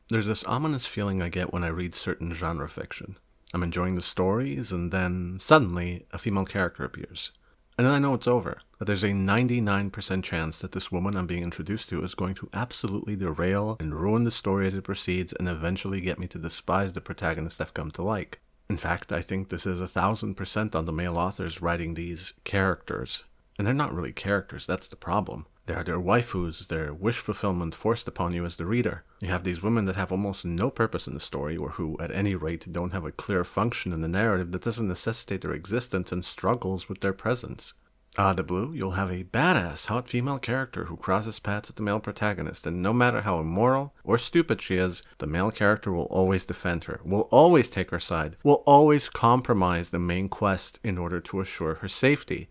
There's this ominous feeling I get when I read certain genre fiction. I'm enjoying the stories, and then suddenly a female character appears. And then I know it's over, that there's a 99% chance that this woman I'm being introduced to is going to absolutely derail and ruin the story as it proceeds and eventually get me to despise the protagonist I've come to like. In fact, I think this is 1,000% on the male authors writing these characters. And they're not really characters, that's the problem. They are their waifus, their wish fulfillment forced upon you as the reader. You have these women that have almost no purpose in the story, or who, at any rate, don't have a clear function in the narrative that doesn't necessitate their existence and struggles with their presence. The blue, you'll have a badass, hot female character who crosses paths with the male protagonist, and no matter how immoral or stupid she is, the male character will always defend her, will always take her side, will always compromise the main quest in order to assure her safety.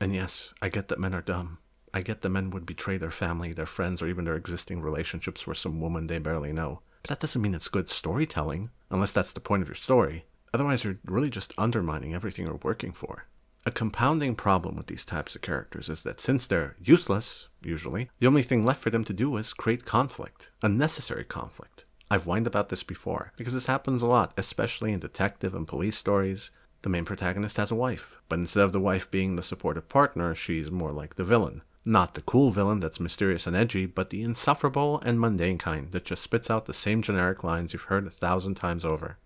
And yes, I get that men are dumb. I get that men would betray their family, their friends, or even their existing relationships for some woman they barely know. But that doesn't mean it's good storytelling, unless that's the point of your story. Otherwise, you're really just undermining everything you're working for. A compounding problem with these types of characters is that since they're useless, usually, the only thing left for them to do is create conflict, unnecessary conflict. I've whined about this before, because this happens a lot, especially in detective and police stories. The main protagonist has a wife, but instead of the wife being the supportive partner, she's more like the villain. Not the cool villain that's mysterious and edgy, but the insufferable and mundane kind that just spits out the same generic lines you've heard 1,000 times over.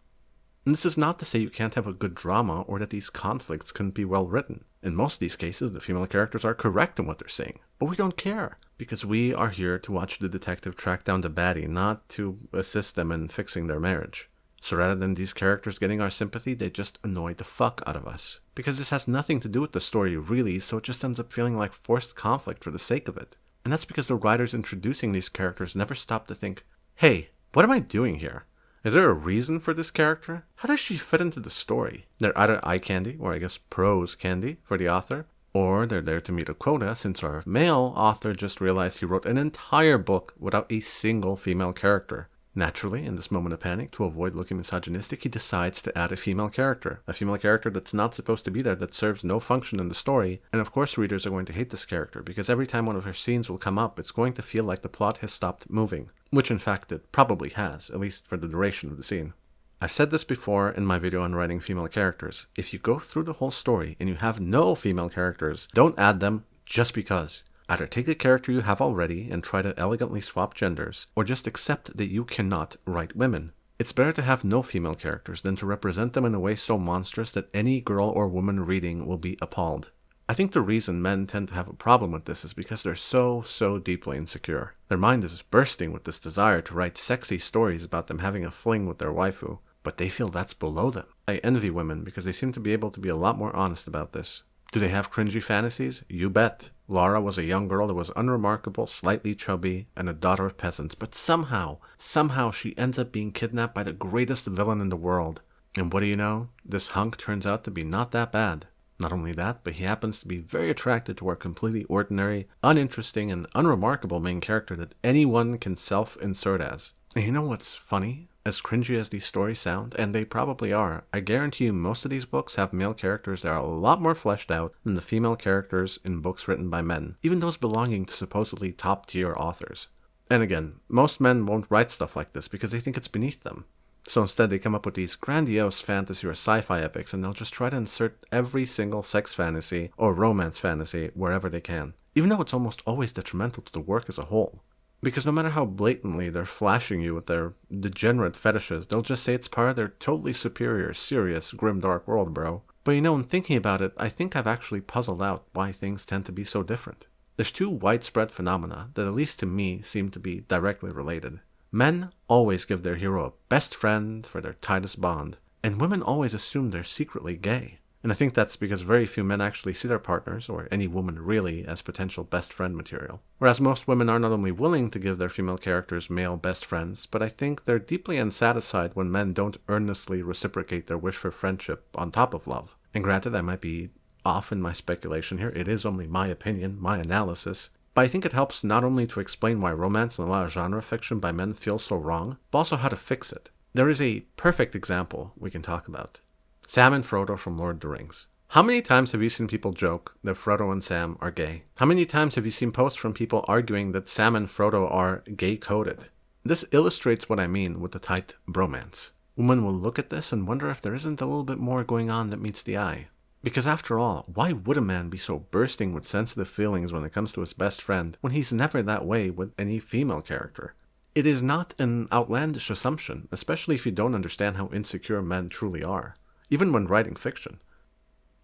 And this is not to say you can't have a good drama or that these conflicts couldn't be well written. In most of these cases, the female characters are correct in what they're saying. But we don't care, because we are here to watch the detective track down the baddie, not to assist them in fixing their marriage. So rather than these characters getting our sympathy, they just annoy the fuck out of us. Because this has nothing to do with the story really, so it just ends up feeling like forced conflict for the sake of it. And that's because the writers introducing these characters never stop to think, hey, what am I doing here? Is there a reason for this character? How does she fit into the story? They're either eye candy, or I guess prose candy, for the author, or they're there to meet a quota since our male author just realized he wrote an entire book without a single female character. Naturally, in this moment of panic, to avoid looking misogynistic, he decides to add a female character that's not supposed to be there, that serves no function in the story, and of course readers are going to hate this character, because every time one of her scenes will come up, it's going to feel like the plot has stopped moving, which in fact it probably has, at least for the duration of the scene. I've said this before in my video on writing female characters. If you go through the whole story and you have no female characters, don't add them just because. Either take a character you have already and try to elegantly swap genders, or just accept that you cannot write women. It's better to have no female characters than to represent them in a way so monstrous that any girl or woman reading will be appalled. I think the reason men tend to have a problem with this is because they're so deeply insecure. Their mind is bursting with this desire to write sexy stories about them having a fling with their waifu, but they feel that's below them. I envy women because they seem to be able to be a lot more honest about this. Do they have cringy fantasies? You bet. Laura was a young girl that was unremarkable, slightly chubby, and a daughter of peasants, but somehow she ends up being kidnapped by the greatest villain in the world. And what do you know? This hunk turns out to be not that bad. Not only that, but he happens to be very attracted to our completely ordinary, uninteresting, and unremarkable main character that anyone can self-insert as. And you know what's funny? As cringy as these stories sound, and they probably are, I guarantee you most of these books have male characters that are a lot more fleshed out than the female characters in books written by men, even those belonging to supposedly top-tier authors. And again, most men won't write stuff like this because they think it's beneath them. So instead they come up with these grandiose fantasy or sci-fi epics, and they'll just try to insert every single sex fantasy or romance fantasy wherever they can, even though it's almost always detrimental to the work as a whole. Because no matter how blatantly they're flashing you with their degenerate fetishes, they'll just say it's part of their totally superior, serious, grim, dark world, bro. But in thinking about it, I think I've actually puzzled out why things tend to be so different. There's two widespread phenomena that, at least to me, seem to be directly related. Men always give their hero a best friend for their tightest bond, and women always assume they're secretly gay. And I think that's because very few men actually see their partners, or any woman really, as potential best friend material. Whereas most women are not only willing to give their female characters male best friends, but I think they're deeply unsatisfied when men don't earnestly reciprocate their wish for friendship on top of love. And granted, I might be off in my speculation here, it is only my opinion, my analysis, but I think it helps not only to explain why romance and a lot of genre fiction by men feels so wrong, but also how to fix it. There is a perfect example we can talk about. Sam and Frodo from Lord of the Rings. How many times have you seen people joke that Frodo and Sam are gay? How many times have you seen posts from people arguing that Sam and Frodo are gay-coded? This illustrates what I mean with the tight bromance. Women will look at this and wonder if there isn't a little bit more going on that meets the eye. Because after all, why would a man be so bursting with sensitive feelings when it comes to his best friend when he's never that way with any female character? It is not an outlandish assumption, especially if you don't understand how insecure men truly are, even when writing fiction.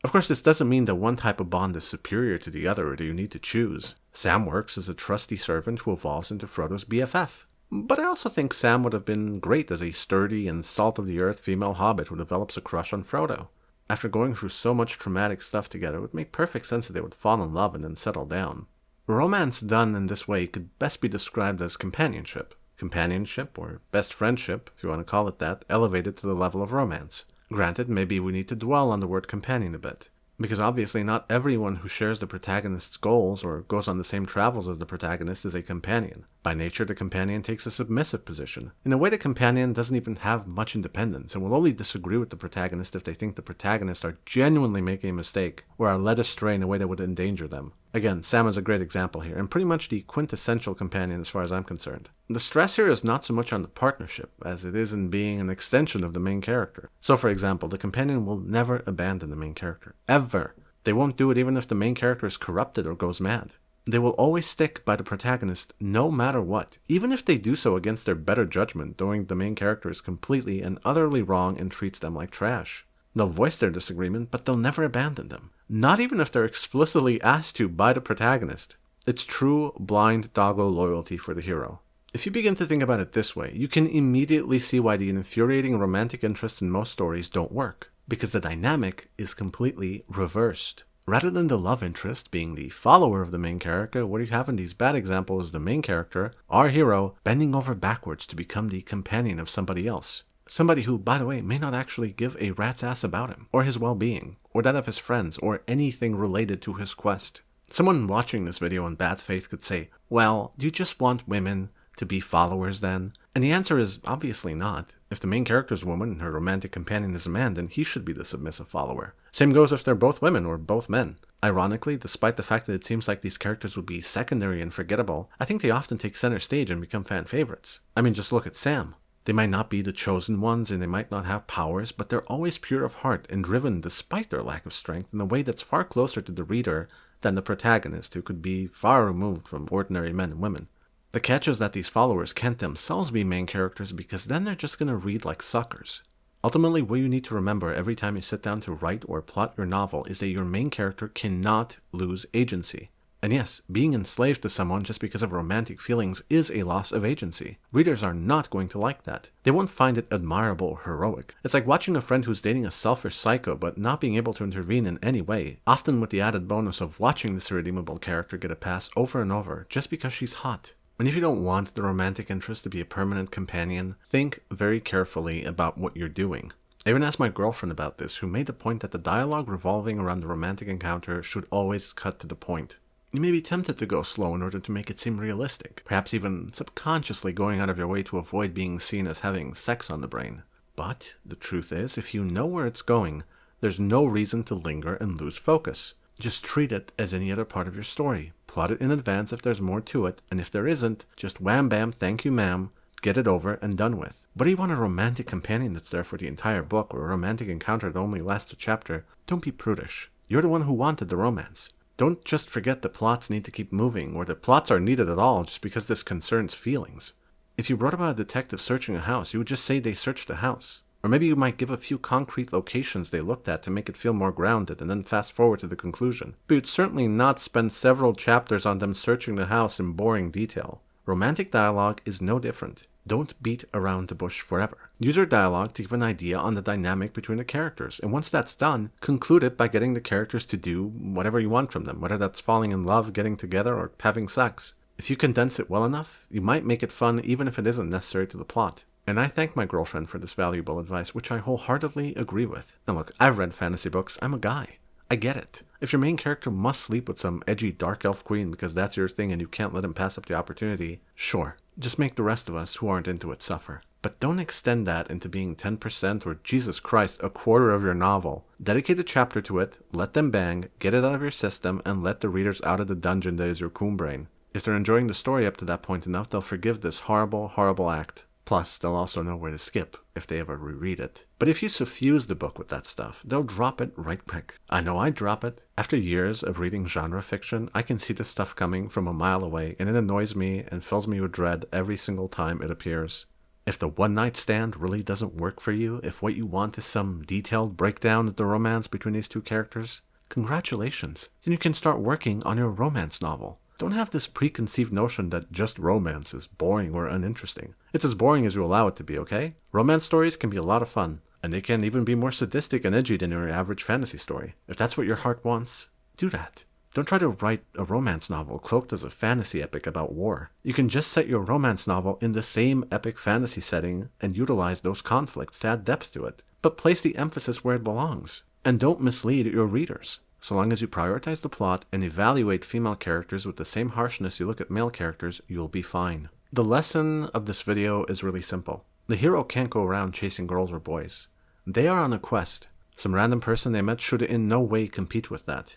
Of course, this doesn't mean that one type of bond is superior to the other or that you need to choose. Sam works as a trusty servant who evolves into Frodo's BFF. But I also think Sam would have been great as a sturdy and salt-of-the-earth female hobbit who develops a crush on Frodo. After going through so much traumatic stuff together, it would make perfect sense that they would fall in love and then settle down. Romance done in this way could best be described as companionship. Companionship, or best friendship, if you want to call it that, elevated to the level of romance. Granted, maybe we need to dwell on the word companion a bit, because obviously not everyone who shares the protagonist's goals or goes on the same travels as the protagonist is a companion. By nature, the companion takes a submissive position. In a way, the companion doesn't even have much independence and will only disagree with the protagonist if they think the protagonist are genuinely making a mistake or are led astray in a way that would endanger them. Again, Sam is a great example here, and pretty much the quintessential companion as far as I'm concerned. The stress here is not so much on the partnership, as it is in being an extension of the main character. So for example, the companion will never abandon the main character. Ever. They won't do it even if the main character is corrupted or goes mad. They will always stick by the protagonist no matter what, even if they do so against their better judgment, knowing the main character is completely and utterly wrong and treats them like trash. They'll voice their disagreement, but they'll never abandon them. Not even if they're explicitly asked to by the protagonist. It's true blind doggo loyalty for the hero. If you begin to think about it this way, you can immediately see why the infuriating romantic interests in most stories don't work, because the dynamic is completely reversed. Rather than the love interest being the follower of the main character, what you have in these bad examples is the main character, our hero, bending over backwards to become the companion of somebody else. Somebody who, by the way, may not actually give a rat's ass about him, or his well-being, or that of his friends, or anything related to his quest. Someone watching this video in bad faith could say, well, do you just want women to be followers then? And the answer is obviously not. If the main character is a woman and her romantic companion is a man, then he should be the submissive follower. Same goes if they're both women or both men. Ironically, despite the fact that it seems like these characters would be secondary and forgettable, I think they often take center stage and become fan favorites. I mean, just look at Sam. They might not be the chosen ones and they might not have powers, but they're always pure of heart and driven despite their lack of strength in a way that's far closer to the reader than the protagonist, who could be far removed from ordinary men and women. The catch is that these followers can't themselves be main characters because then they're just going to read like suckers. Ultimately, what you need to remember every time you sit down to write or plot your novel is that your main character cannot lose agency. And yes, being enslaved to someone just because of romantic feelings is a loss of agency. Readers are not going to like that. They won't find it admirable or heroic. It's like watching a friend who's dating a selfish psycho but not being able to intervene in any way, often with the added bonus of watching this irredeemable character get a pass over and over just because she's hot. And if you don't want the romantic interest to be a permanent companion, think very carefully about what you're doing. I even asked my girlfriend about this, who made the point that the dialogue revolving around the romantic encounter should always cut to the point. You may be tempted to go slow in order to make it seem realistic, perhaps even subconsciously going out of your way to avoid being seen as having sex on the brain. But the truth is, if you know where it's going, there's no reason to linger and lose focus. Just treat it as any other part of your story. Plot it in advance if there's more to it, and if there isn't, just wham bam, thank you ma'am, get it over and done with. But do you want a romantic companion that's there for the entire book, or a romantic encounter that only lasts a chapter? Don't be prudish. You're the one who wanted the romance. Don't just forget that plots need to keep moving, or that plots are needed at all just because this concerns feelings. If you wrote about a detective searching a house, you would just say they searched a house. Or maybe you might give a few concrete locations they looked at to make it feel more grounded and then fast forward to the conclusion. But you'd certainly not spend several chapters on them searching the house in boring detail. Romantic dialogue is no different. Don't beat around the bush forever. Use your dialogue to give an idea on the dynamic between the characters, and once that's done, conclude it by getting the characters to do whatever you want from them, whether that's falling in love, getting together, or having sex. If you condense it well enough, you might make it fun even if it isn't necessary to the plot. And I thank my girlfriend for this valuable advice, which I wholeheartedly agree with. Now look, I've read fantasy books, I'm a guy. I get it. If your main character must sleep with some edgy dark elf queen because that's your thing and you can't let him pass up the opportunity, sure, just make the rest of us who aren't into it suffer. But don't extend that into being 10% or, Jesus Christ, a quarter of your novel. Dedicate a chapter to it, let them bang, get it out of your system, and let the readers out of the dungeon that is your coon brain. If they're enjoying the story up to that point enough, they'll forgive this horrible, horrible act. Plus, they'll also know where to skip if they ever reread it. But if you suffuse the book with that stuff, they'll drop it right quick. I know I drop it. After years of reading genre fiction, I can see this stuff coming from a mile away, and it annoys me and fills me with dread every single time it appears. If the one-night stand really doesn't work for you, if what you want is some detailed breakdown of the romance between these two characters, congratulations. Then you can start working on your romance novel. Don't have this preconceived notion that just romance is boring or uninteresting. It's as boring as you allow it to be, okay? Romance stories can be a lot of fun, and they can even be more sadistic and edgy than your average fantasy story. If that's what your heart wants, do that. Don't try to write a romance novel cloaked as a fantasy epic about war. You can just set your romance novel in the same epic fantasy setting and utilize those conflicts to add depth to it, but place the emphasis where it belongs. And don't mislead your readers. So long as you prioritize the plot and evaluate female characters with the same harshness you look at male characters, you'll be fine. The lesson of this video is really simple. The hero can't go around chasing girls or boys. They are on a quest. Some random person they met should in no way compete with that.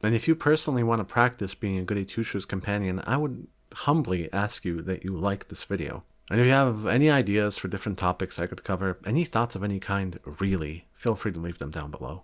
And if you personally want to practice being a goody two-shoes companion, I would humbly ask you that you like this video. And if you have any ideas for different topics I could cover, any thoughts of any kind, really, feel free to leave them down below.